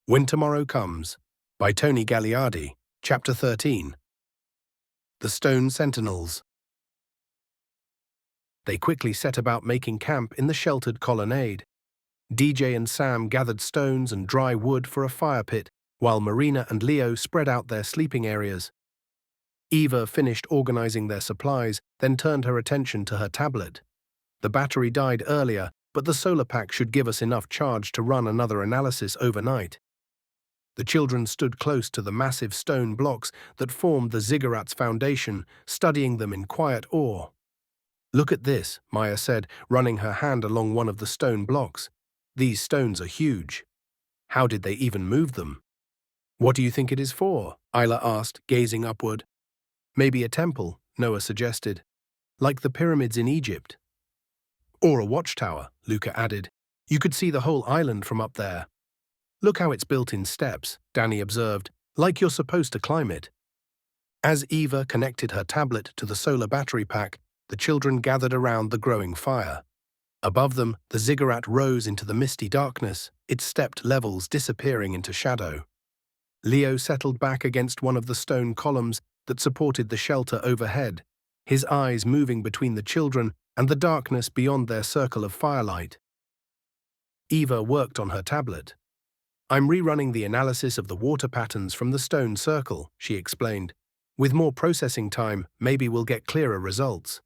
When Tomorrow Comes, by Tony Gagliardi, Chapter 13. The Stone Sentinels. They quickly set about making camp in the sheltered colonnade. DJ and Sam gathered stones and dry wood for a fire pit, while Marina and Leo spread out their sleeping areas. Eva finished organizing their supplies, then turned her attention to her tablet. The battery died earlier, but the solar pack should give us enough charge to run another analysis overnight. The children stood close to the massive stone blocks that formed the ziggurat's foundation, studying them in quiet awe. "Look at this," Maya said, running her hand along one of the stone blocks. "These stones are huge. How did they even move them?" "What do you think it is for?" Isla asked, gazing upward. "Maybe a temple," Noah suggested, "like the pyramids in Egypt." "Or a watchtower," Luca added. "You could see the whole island from up there." "Look how it's built in steps," Danny observed, "like you're supposed to climb it." As Eva connected her tablet to the solar battery pack, the children gathered around the growing fire. Above them, the ziggurat rose into the misty darkness, its stepped levels disappearing into shadow. Leo settled back against one of the stone columns that supported the shelter overhead, his eyes moving between the children and the darkness beyond their circle of firelight. Eva worked on her tablet. "I'm rerunning the analysis of the water patterns from the stone circle," she explained. "With more processing time, maybe we'll get clearer results."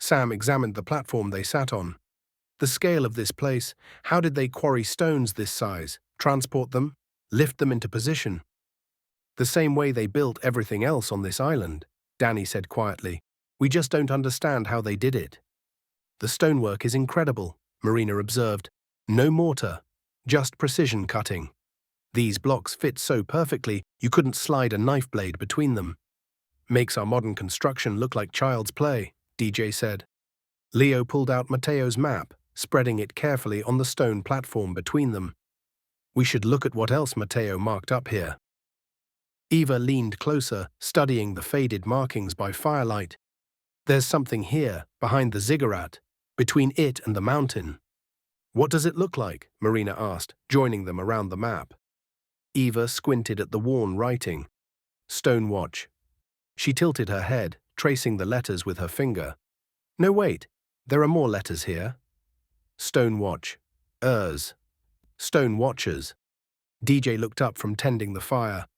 Sam examined the platform they sat on. The scale of this place, how did they quarry stones this size, transport them, lift them into position? "The same way they built everything else on this island," Danny said quietly. "We just don't understand how they did it." "The stonework is incredible," Marina observed. "No mortar, just precision cutting. These blocks fit so perfectly you couldn't slide a knife blade between them." "Makes our modern construction look like child's play," DJ said. Leo pulled out Matteo's map, spreading it carefully on the stone platform between them. "We should look at what else Matteo marked up here." Eva leaned closer, studying the faded markings by firelight. "There's something here, behind the ziggurat, between it and the mountain." "What does it look like?" Marina asked, joining them around the map. Eva squinted at the worn writing. "Stone watch." She tilted her head, tracing the letters with her finger. "No, wait. There are more letters here. Stone watch. Ers. Stone watchers." DJ looked up from tending the fire.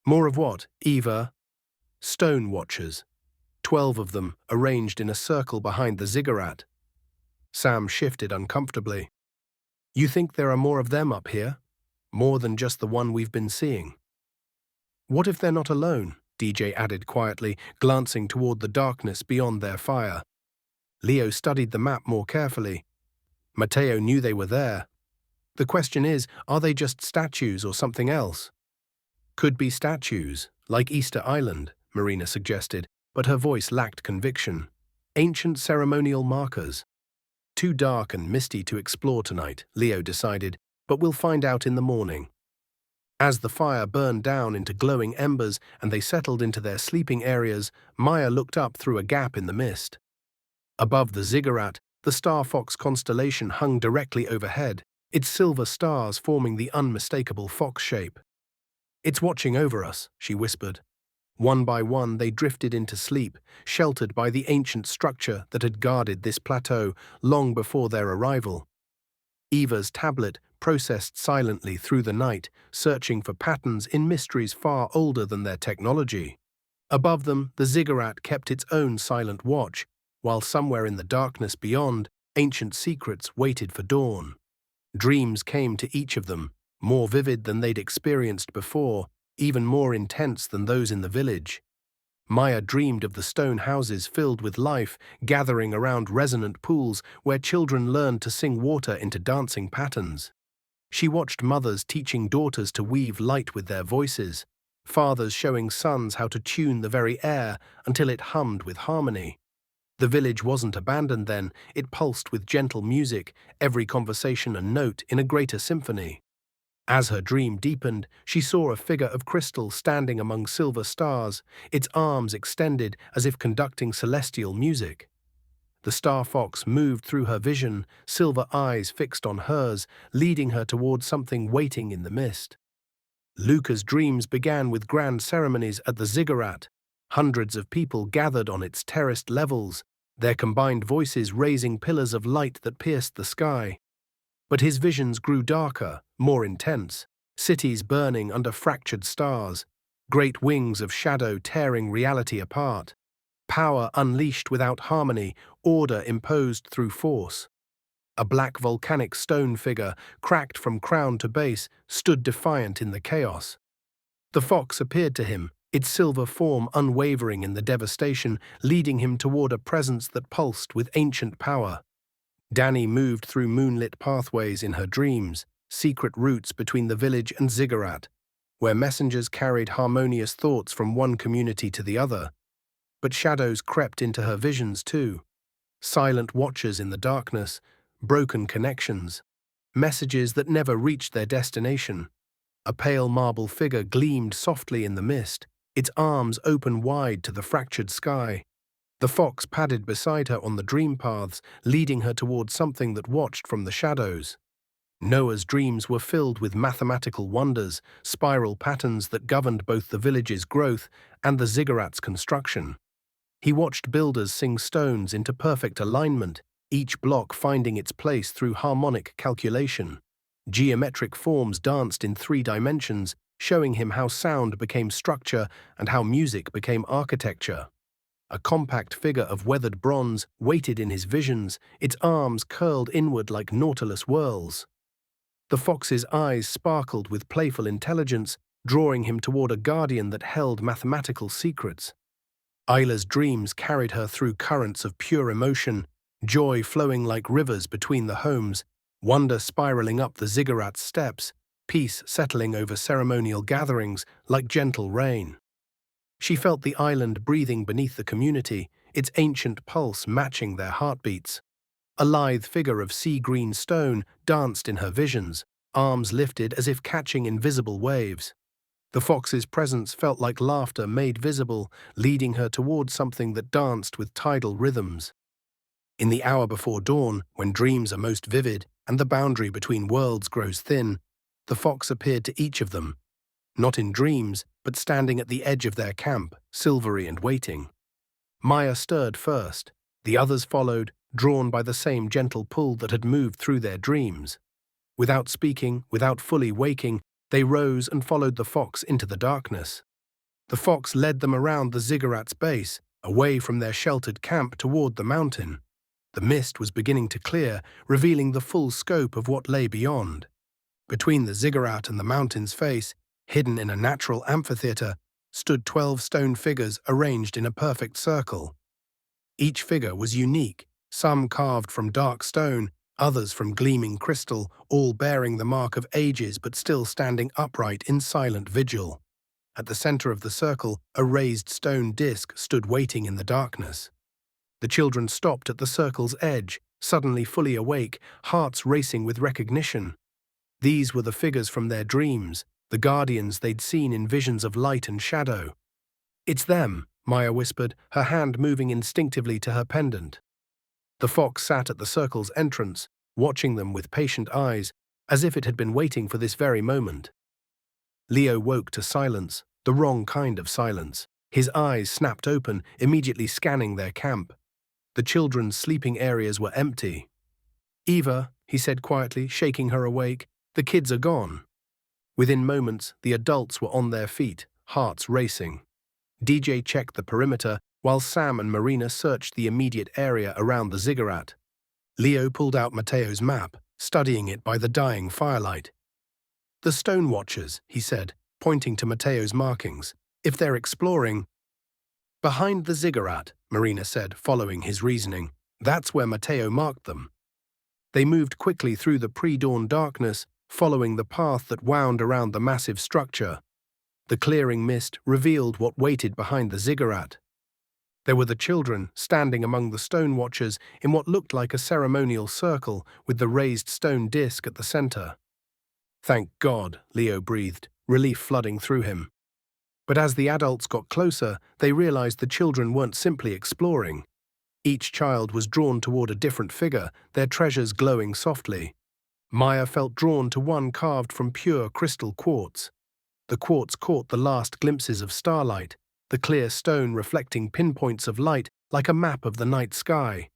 "More of what, Eva?" "Stone watchers. 12 of them, arranged in a circle behind the ziggurat." Sam shifted uncomfortably. "You think there are more of them up here? More than just the one we've been seeing?" "What if they're not alone?" DJ added quietly, glancing toward the darkness beyond their fire. Leo studied the map more carefully. Matteo knew they were there. "The question is, are they just statues or something else?" "Could be statues, like Easter Island," Marina suggested, but her voice lacked conviction. "Ancient ceremonial markers." "Too dark and misty to explore tonight," Leo decided, "but we'll find out in the morning." As the fire burned down into glowing embers and they settled into their sleeping areas, Maya looked up through a gap in the mist. Above the ziggurat, the Star Fox constellation hung directly overhead, its silver stars forming the unmistakable fox shape. "It's watching over us," she whispered. One by one they drifted into sleep, sheltered by the ancient structure that had guarded this plateau long before their arrival. Eva's tablet processed silently through the night, searching for patterns in mysteries far older than their technology. Above them, the ziggurat kept its own silent watch, while somewhere in the darkness beyond, ancient secrets waited for dawn. Dreams came to each of them, more vivid than they'd experienced before, even more intense than those in the village. Maya dreamed of the stone houses filled with life, gathering around resonant pools where children learned to sing water into dancing patterns. She watched mothers teaching daughters to weave light with their voices, fathers showing sons how to tune the very air until it hummed with harmony. The village wasn't abandoned then, it pulsed with gentle music, every conversation a note in a greater symphony. As her dream deepened, she saw a figure of crystal standing among silver stars, its arms extended as if conducting celestial music. The Star Fox moved through her vision, silver eyes fixed on hers, leading her towards something waiting in the mist. Luca's dreams began with grand ceremonies at the ziggurat. Hundreds of people gathered on its terraced levels, their combined voices raising pillars of light that pierced the sky. But his visions grew darker, more intense, cities burning under fractured stars, great wings of shadow tearing reality apart, power unleashed without harmony, order imposed through force. A black volcanic stone figure, cracked from crown to base, stood defiant in the chaos. The fox appeared to him, its silver form unwavering in the devastation, leading him toward a presence that pulsed with ancient power. Danny moved through moonlit pathways in her dreams, secret routes between the village and ziggurat, where messengers carried harmonious thoughts from one community to the other. But shadows crept into her visions too. Silent watchers in the darkness, broken connections, messages that never reached their destination. A pale marble figure gleamed softly in the mist, its arms open wide to the fractured sky. The fox padded beside her on the dream paths, leading her towards something that watched from the shadows. Noah's dreams were filled with mathematical wonders, spiral patterns that governed both the village's growth and the ziggurat's construction. He watched builders sing stones into perfect alignment, each block finding its place through harmonic calculation. Geometric forms danced in 3 dimensions, showing him how sound became structure and how music became architecture. A compact figure of weathered bronze waited in his visions, its arms curled inward like nautilus whirls. The fox's eyes sparkled with playful intelligence, drawing him toward a guardian that held mathematical secrets. Isla's dreams carried her through currents of pure emotion, joy flowing like rivers between the homes, wonder spiraling up the ziggurat's steps, peace settling over ceremonial gatherings like gentle rain. She felt the island breathing beneath the community, its ancient pulse matching their heartbeats. A lithe figure of sea-green stone danced in her visions, arms lifted as if catching invisible waves. The fox's presence felt like laughter made visible, leading her toward something that danced with tidal rhythms. In the hour before dawn, when dreams are most vivid and the boundary between worlds grows thin, the fox appeared to each of them, not in dreams, but standing at the edge of their camp, silvery and waiting. Maya stirred first. The others followed, drawn by the same gentle pull that had moved through their dreams. Without speaking, without fully waking, they rose and followed the fox into the darkness. The fox led them around the ziggurat's base, away from their sheltered camp toward the mountain. The mist was beginning to clear, revealing the full scope of what lay beyond. Between the ziggurat and the mountain's face, hidden in a natural amphitheater, stood 12 stone figures arranged in a perfect circle. Each figure was unique, some carved from dark stone, others from gleaming crystal, all bearing the mark of ages but still standing upright in silent vigil. At the center of the circle, a raised stone disc stood waiting in the darkness. The children stopped at the circle's edge, suddenly fully awake, hearts racing with recognition. These were the figures from their dreams, the guardians they'd seen in visions of light and shadow. "It's them," Maya whispered, her hand moving instinctively to her pendant. The fox sat at the circle's entrance, watching them with patient eyes, as if it had been waiting for this very moment. Leo woke to silence, the wrong kind of silence. His eyes snapped open, immediately scanning their camp. The children's sleeping areas were empty. "Eva," he said quietly, shaking her awake, "the kids are gone." Within moments, the adults were on their feet, hearts racing. DJ checked the perimeter, while Sam and Marina searched the immediate area around the ziggurat. Leo pulled out Matteo's map, studying it by the dying firelight. "The Stone Watchers," he said, pointing to Matteo's markings. "If they're exploring—" "Behind the ziggurat," Marina said, following his reasoning. "That's where Matteo marked them." They moved quickly through the pre-dawn darkness, following the path that wound around the massive structure. The clearing mist revealed what waited behind the ziggurat. There were the children, standing among the stone watchers in what looked like a ceremonial circle with the raised stone disc at the center. "Thank God," Leo breathed, relief flooding through him. But as the adults got closer, they realized the children weren't simply exploring. Each child was drawn toward a different figure, their treasures glowing softly. Maya felt drawn to one carved from pure crystal quartz. The quartz caught the last glimpses of starlight, the clear stone reflecting pinpoints of light like a map of the night sky.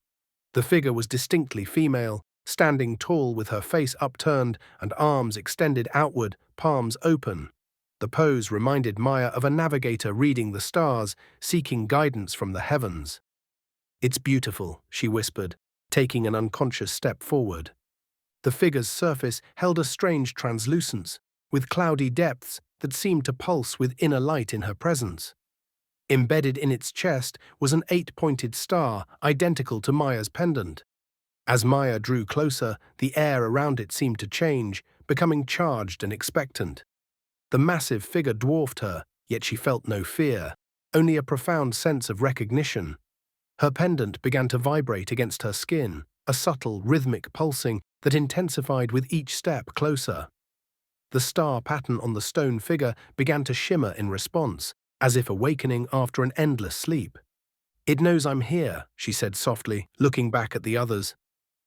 The figure was distinctly female, standing tall with her face upturned and arms extended outward, palms open. The pose reminded Maya of a navigator reading the stars, seeking guidance from the heavens. "It's beautiful," she whispered, taking an unconscious step forward. The figure's surface held a strange translucence, with cloudy depths that seemed to pulse with inner light in her presence. Embedded in its chest was an 8-pointed star, identical to Maya's pendant. As Maya drew closer, the air around it seemed to change, becoming charged and expectant. The massive figure dwarfed her, yet she felt no fear, only a profound sense of recognition. Her pendant began to vibrate against her skin, a subtle, rhythmic pulsing that intensified with each step closer. The star pattern on the stone figure began to shimmer in response, as if awakening after an endless sleep. "It knows I'm here," she said softly, looking back at the others.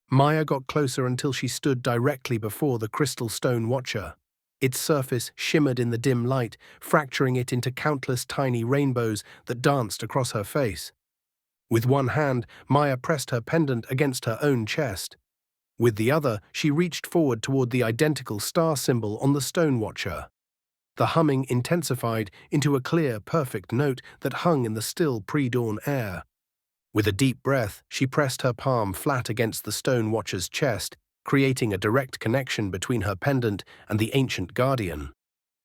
Maya got closer until she stood directly before the crystal stone watcher. Its surface shimmered in the dim light, fracturing it into countless tiny rainbows that danced across her face. With one hand, Maya pressed her pendant against her own chest. With the other, she reached forward toward the identical star symbol on the stone watcher. The humming intensified into a clear, perfect note that hung in the still pre-dawn air. With a deep breath, she pressed her palm flat against the stone watcher's chest, creating a direct connection between her pendant and the ancient guardian.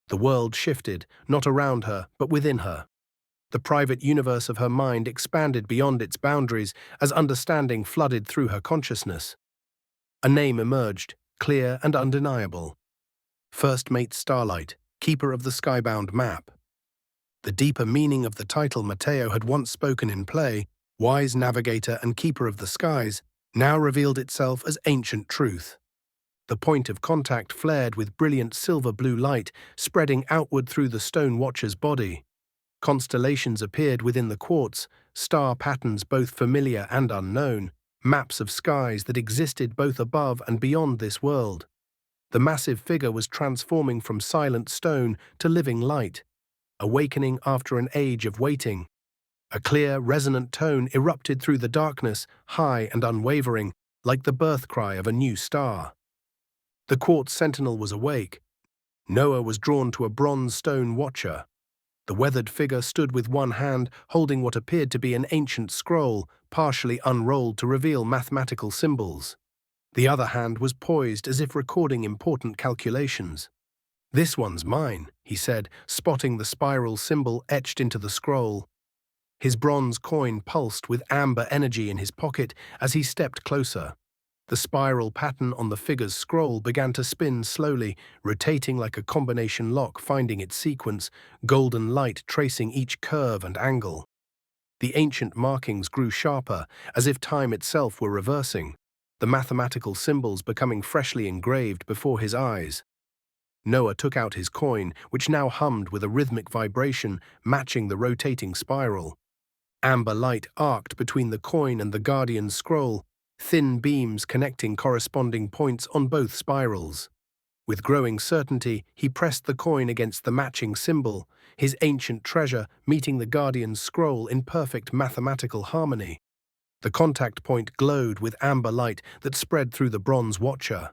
The world shifted, not around her, but within her. The private universe of her mind expanded beyond its boundaries as understanding flooded through her consciousness. A name emerged, clear and undeniable. First Mate Starlight, keeper of the skybound map. The deeper meaning of the title Matteo had once spoken in play, wise navigator and keeper of the skies, now revealed itself as ancient truth. The point of contact flared with brilliant silver-blue light, spreading outward through the stone watcher's body. Constellations appeared within the quartz, star patterns both familiar and unknown, maps of skies that existed both above and beyond this world. The massive figure was transforming from silent stone to living light, awakening after an age of waiting. A clear, resonant tone erupted through the darkness, high and unwavering, like the birth cry of a new star. The quartz sentinel was awake. Noah was drawn to a bronze stone watcher. The weathered figure stood with one hand holding what appeared to be an ancient scroll, partially unrolled to reveal mathematical symbols. The other hand was poised as if recording important calculations. "This one's mine," he said, spotting the spiral symbol etched into the scroll. His bronze coin pulsed with amber energy in his pocket as he stepped closer. The spiral pattern on the figure's scroll began to spin slowly, rotating like a combination lock finding its sequence, golden light tracing each curve and angle. The ancient markings grew sharper, as if time itself were reversing, the mathematical symbols becoming freshly engraved before his eyes. Noah took out his coin, which now hummed with a rhythmic vibration matching the rotating spiral. Amber light arced between the coin and the guardian's scroll, thin beams connecting corresponding points on both spirals. With growing certainty, he pressed the coin against the matching symbol, his ancient treasure meeting the guardian's scroll in perfect mathematical harmony. The contact point glowed with amber light that spread through the bronze watcher.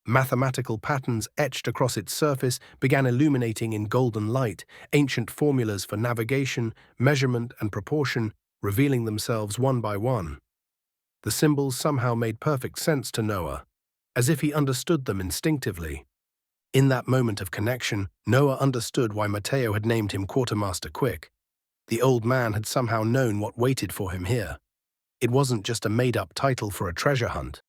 Mathematical patterns etched across its surface began illuminating in golden light, ancient formulas for navigation, measurement, and proportion, revealing themselves one by one. The symbols somehow made perfect sense to Noah, as if he understood them instinctively. In that moment of connection, Noah understood why Matteo had named him Quartermaster Quick. The old man had somehow known what waited for him here. It wasn't just a made-up title for a treasure hunt.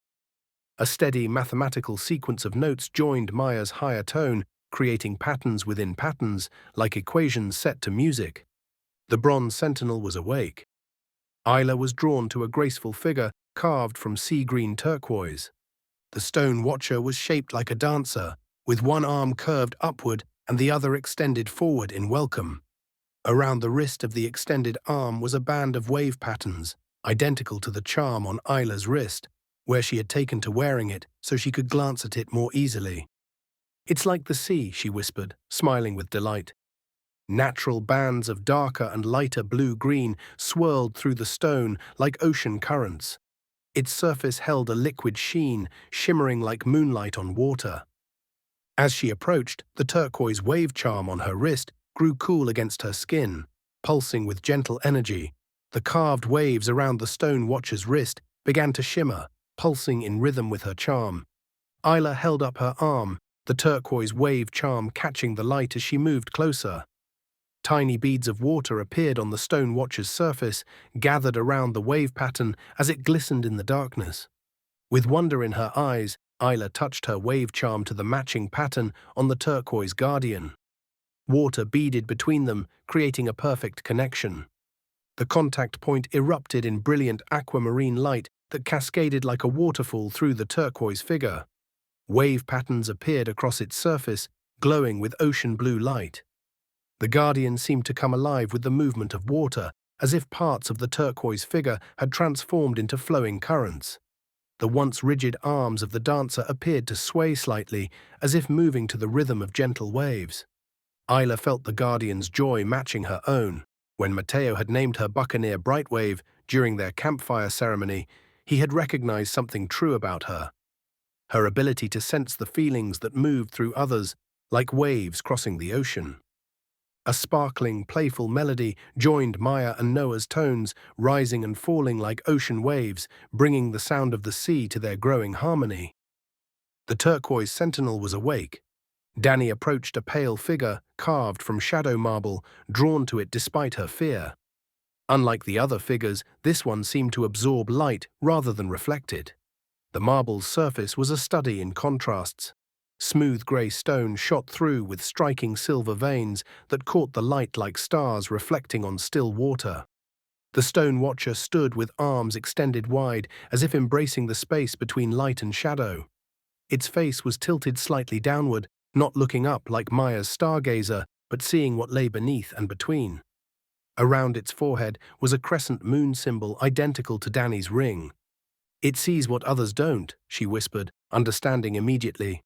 A steady mathematical sequence of notes joined Maya's higher tone, creating patterns within patterns, like equations set to music. The bronze sentinel was awake. Isla was drawn to a graceful figure carved from sea-green turquoise. The stone watcher was shaped like a dancer, with one arm curved upward and the other extended forward in welcome. Around the wrist of the extended arm was a band of wave patterns, identical to the charm on Isla's wrist, where she had taken to wearing it so she could glance at it more easily. It's like the sea, she whispered, smiling with delight. Natural bands of darker and lighter blue-green swirled through the stone like ocean currents. Its surface held a liquid sheen, shimmering like moonlight on water. As she approached, the turquoise wave charm on her wrist grew cool against her skin, pulsing with gentle energy. The carved waves around the stone watcher's wrist began to shimmer, pulsing in rhythm with her charm. Isla held up her arm, the turquoise wave charm catching the light as she moved closer. Tiny beads of water appeared on the stone watcher's surface, gathered around the wave pattern as it glistened in the darkness. With wonder in her eyes, Isla touched her wave charm to the matching pattern on the turquoise guardian. Water beaded between them, creating a perfect connection. The contact point erupted in brilliant aquamarine light that cascaded like a waterfall through the turquoise figure. Wave patterns appeared across its surface, glowing with ocean blue light. The guardian seemed to come alive with the movement of water, as if parts of the turquoise figure had transformed into flowing currents. The once rigid arms of the dancer appeared to sway slightly, as if moving to the rhythm of gentle waves. Isla felt the guardian's joy matching her own. When Matteo had named her Buccaneer Brightwave during their campfire ceremony, he had recognized something true about her. Her ability to sense the feelings that moved through others, like waves crossing the ocean. A sparkling, playful melody joined Maya and Noah's tones, rising and falling like ocean waves, bringing the sound of the sea to their growing harmony. The turquoise sentinel was awake. Danny approached a pale figure carved from shadow marble, drawn to it despite her fear. Unlike the other figures, this one seemed to absorb light rather than reflect it. The marble's surface was a study in contrasts. Smooth grey stone shot through with striking silver veins that caught the light like stars reflecting on still water. The stone watcher stood with arms extended wide, as if embracing the space between light and shadow. Its face was tilted slightly downward, not looking up like Maya's stargazer, but seeing what lay beneath and between. Around its forehead was a crescent moon symbol identical to Danny's ring. "It sees what others don't," she whispered, understanding immediately.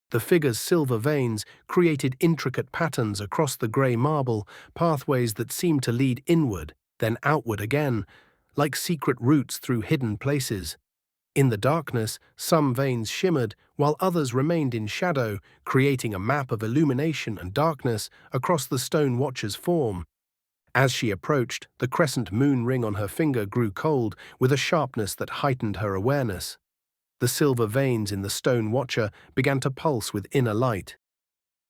The figure's silver veins created intricate patterns across the grey marble, pathways that seemed to lead inward, then outward again, like secret routes through hidden places. In the darkness, some veins shimmered, while others remained in shadow, creating a map of illumination and darkness across the stone watcher's form. As she approached, the crescent moon ring on her finger grew cold, with a sharpness that heightened her awareness. The silver veins in the stone watcher began to pulse with inner light,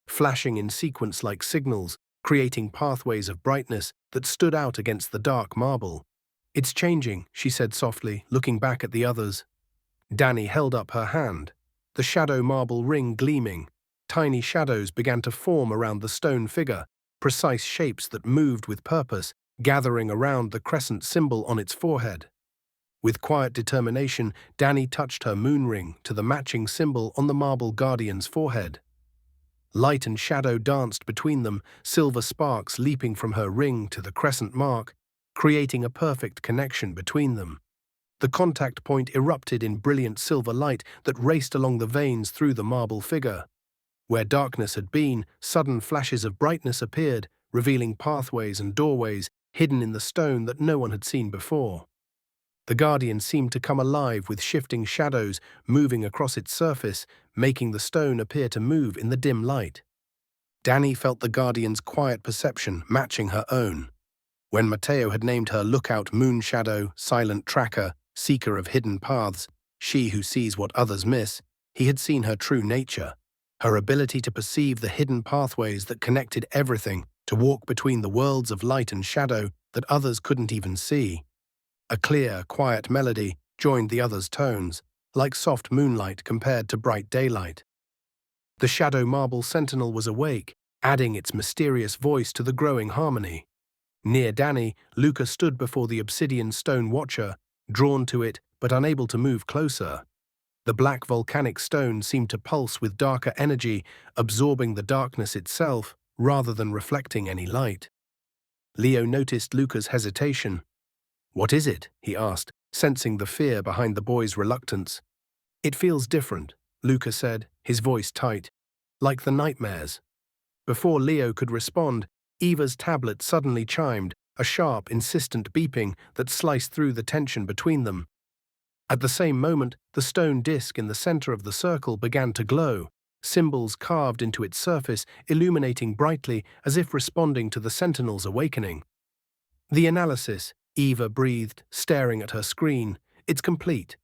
flashing in sequence like signals, creating pathways of brightness that stood out against the dark marble. "It's changing," she said softly, looking back at the others. Danny held up her hand, the shadow marble ring gleaming. Tiny shadows began to form around the stone figure, precise shapes that moved with purpose, gathering around the crescent symbol on its forehead. With quiet determination, Danny touched her moon ring to the matching symbol on the marble guardian's forehead. Light and shadow danced between them, silver sparks leaping from her ring to the crescent mark, creating a perfect connection between them. The contact point erupted in brilliant silver light that raced along the veins through the marble figure. Where darkness had been, sudden flashes of brightness appeared, revealing pathways and doorways hidden in the stone that no one had seen before. The guardian seemed to come alive with shifting shadows moving across its surface, making the stone appear to move in the dim light. Danny felt the guardian's quiet perception matching her own. When Matteo had named her Lookout Moon Shadow, Silent Tracker, Seeker of Hidden Paths, she who sees what others miss, he had seen her true nature, her ability to perceive the hidden pathways that connected everything, to walk between the worlds of light and shadow that others couldn't even see. A clear, quiet melody joined the others' tones, like soft moonlight compared to bright daylight. The shadow marble sentinel was awake, adding its mysterious voice to the growing harmony. Near Danny, Luca stood before the obsidian stone watcher, drawn to it but unable to move closer. The black volcanic stone seemed to pulse with darker energy, absorbing the darkness itself rather than reflecting any light. Leo noticed Luca's hesitation. "What is it?" he asked, sensing the fear behind the boy's reluctance. "It feels different," Luca said, his voice tight. like the nightmares. Before Leo could respond, Eva's tablet suddenly chimed, a sharp, insistent beeping that sliced through the tension between them. At the same moment, the stone disc in the center of the circle began to glow, symbols carved into its surface illuminating brightly as if responding to the Sentinels' awakening. The analysis, Eva breathed, staring at her screen. It's complete.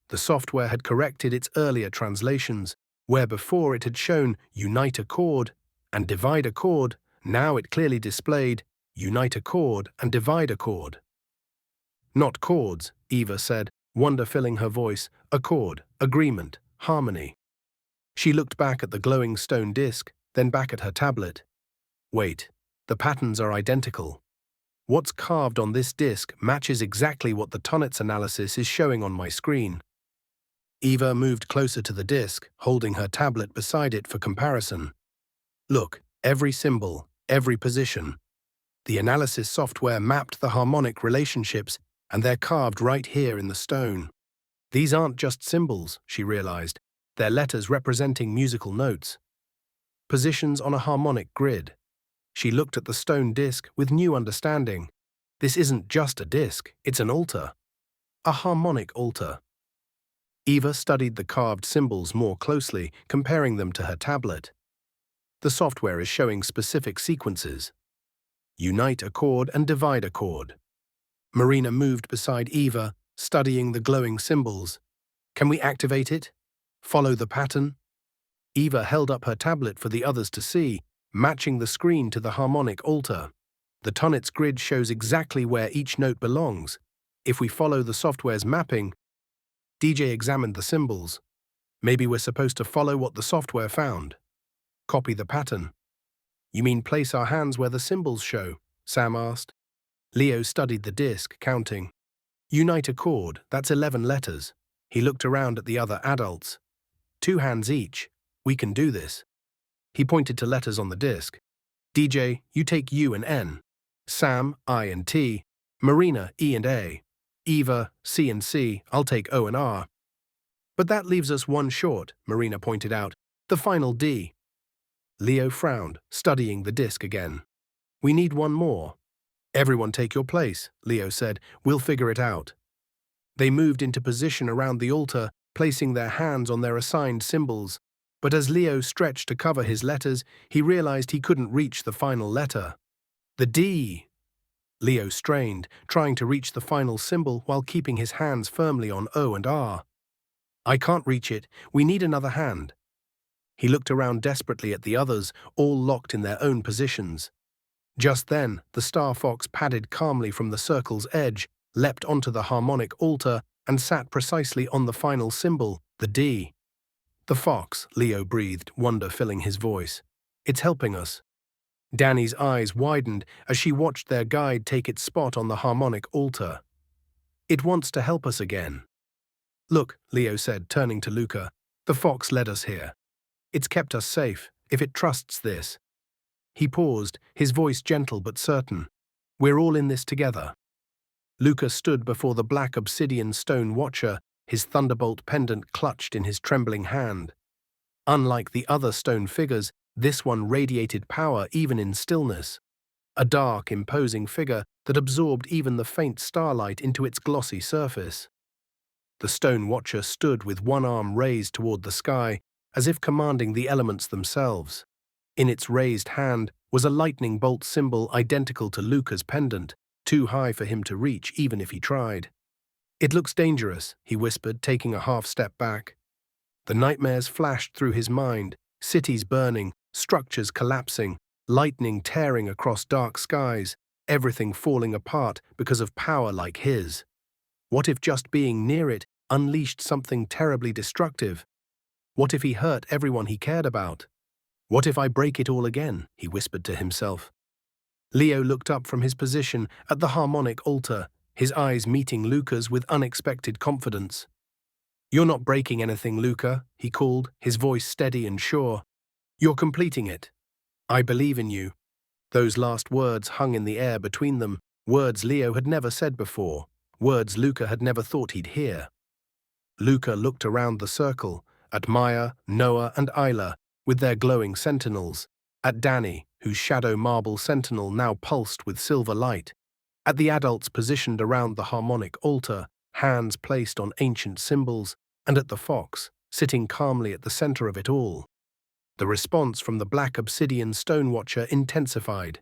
The software had corrected its earlier translations, where before it had shown unite a chord and divide a chord, now it clearly displayed unite a chord and divide a chord. Not chords, Eva said, wonder filling her voice, accord, agreement, harmony. She looked back at the glowing stone disc, then back at her tablet. Wait, the patterns are identical. What's carved on this disc matches exactly what the Tonnet's analysis is showing on my screen. Eva moved closer to the disc, holding her tablet beside it for comparison. Look, every symbol, every position. The analysis software mapped the harmonic relationships, and they're carved right here in the stone. These aren't just symbols, she realized. They're letters representing musical notes. Positions on a harmonic grid. She looked at the stone disc with new understanding. This isn't just a disc, it's an altar. A harmonic altar. Eva studied the carved symbols more closely, comparing them to her tablet. The software is showing specific sequences. Unite a chord and divide a chord. Marina moved beside Eva, studying the glowing symbols. Can we activate it? Follow the pattern? Eva held up her tablet for the others to see, matching the screen to the harmonic altar. The Tonnet's grid shows exactly where each note belongs. If we follow the software's mapping, DJ examined the symbols. Maybe we're supposed to follow what the software found. Copy the pattern. You mean place our hands where the symbols show? Sam asked. Leo studied the disc, counting. Unite a chord, that's 11 letters. He looked around at the other adults. 2 hands each. We can do this. He pointed to letters on the disc. DJ, you take U and N. Sam, I and T. Marina, E and A. Eva, C and C. I'll take O and R. But that leaves us one short, Marina pointed out. The final D. Leo frowned, studying the disc again. We need one more. Everyone take your place, Leo said. We'll figure it out. They moved into position around the altar, placing their hands on their assigned symbols. But as Leo stretched to cover his letters, he realized he couldn't reach the final letter. The D. Leo strained, trying to reach the final symbol while keeping his hands firmly on O and R. I can't reach it. We need another hand. He looked around desperately at the others, all locked in their own positions. Just then, the star fox padded calmly from the circle's edge, leapt onto the harmonic altar, and sat precisely on the final symbol, the D. The fox, Leo breathed, wonder filling his voice. It's helping us. Danny's eyes widened as she watched their guide take its spot on the harmonic altar. It wants to help us again. Look, Leo said, turning to Luca. The fox led us here. It's kept us safe, if it trusts this. He paused, his voice gentle but certain. We're all in this together. Luca stood before the black obsidian stone watcher, his thunderbolt pendant clutched in his trembling hand. Unlike the other stone figures, this one radiated power even in stillness. A dark, imposing figure that absorbed even the faint starlight into its glossy surface. The stone watcher stood with one arm raised toward the sky, as if commanding the elements themselves. In its raised hand was a lightning bolt symbol identical to Luca's pendant, too high for him to reach even if he tried. It looks dangerous, he whispered, taking a half step back. The nightmares flashed through his mind, cities burning, structures collapsing, lightning tearing across dark skies, everything falling apart because of power like his. What if just being near it unleashed something terribly destructive? What if he hurt everyone he cared about? What if I break it all again? He whispered to himself. Leo looked up from his position at the harmonic altar, his eyes meeting Luca's with unexpected confidence. You're not breaking anything, Luca, he called, his voice steady and sure. You're completing it. I believe in you. Those last words hung in the air between them, words Leo had never said before, words Luca had never thought he'd hear. Luca looked around the circle, at Maya, Noah, and Isla, with their glowing sentinels, at Danny, whose shadow marble sentinel now pulsed with silver light, at the adults positioned around the harmonic altar, hands placed on ancient symbols, and at the fox, sitting calmly at the center of it all. The response from the black obsidian stone watcher intensified,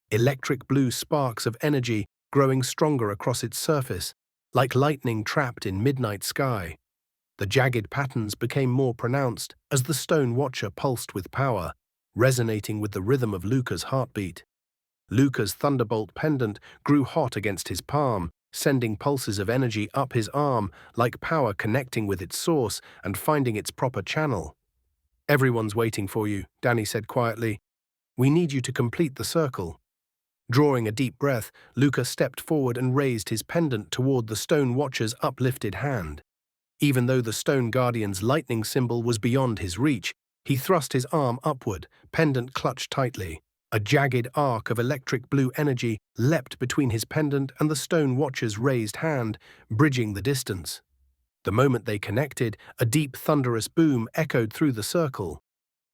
electric blue sparks of energy growing stronger across its surface, like lightning trapped in midnight sky. The jagged patterns became more pronounced as the stone watcher pulsed with power, resonating with the rhythm of Luca's heartbeat. Luca's thunderbolt pendant grew hot against his palm, sending pulses of energy up his arm, like power connecting with its source and finding its proper channel. "Everyone's waiting for you," Danny said quietly. "We need you to complete the circle." Drawing a deep breath, Luca stepped forward and raised his pendant toward the stone watcher's uplifted hand. Even though the stone guardian's lightning symbol was beyond his reach, he thrust his arm upward, pendant clutched tightly. A jagged arc of electric blue energy leapt between his pendant and the stone watcher's raised hand, bridging the distance. The moment they connected, a deep thunderous boom echoed through the circle.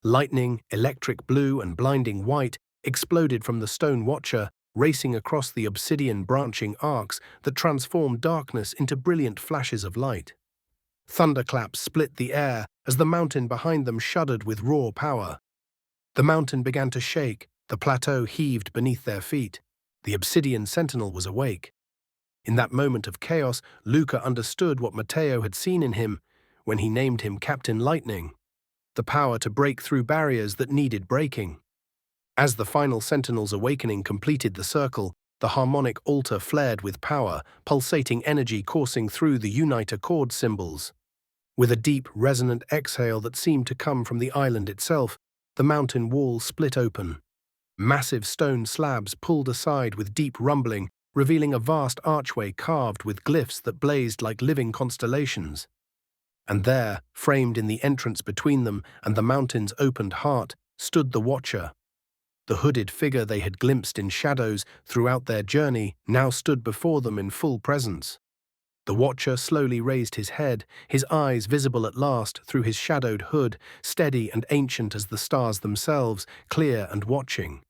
Lightning, electric blue and blinding white, exploded from the stone watcher, racing across the obsidian branching arcs that transformed darkness into brilliant flashes of light. Thunderclaps split the air as the mountain behind them shuddered with raw power. The mountain began to shake, the plateau heaved beneath their feet. The obsidian sentinel was awake. In that moment of chaos, Luca understood what Matteo had seen in him when he named him Captain Lightning, the power to break through barriers that needed breaking. As the final sentinel's awakening completed the circle, the harmonic altar flared with power, pulsating energy coursing through the uniter chord symbols. With a deep, resonant exhale that seemed to come from the island itself, the mountain wall split open. Massive stone slabs pulled aside with deep rumbling, revealing a vast archway carved with glyphs that blazed like living constellations. And there, framed in the entrance between them and the mountain's opened heart, stood the Watcher. The hooded figure they had glimpsed in shadows throughout their journey now stood before them in full presence. The Watcher slowly raised his head, his eyes visible at last through his shadowed hood, steady and ancient as the stars themselves, clear and watching.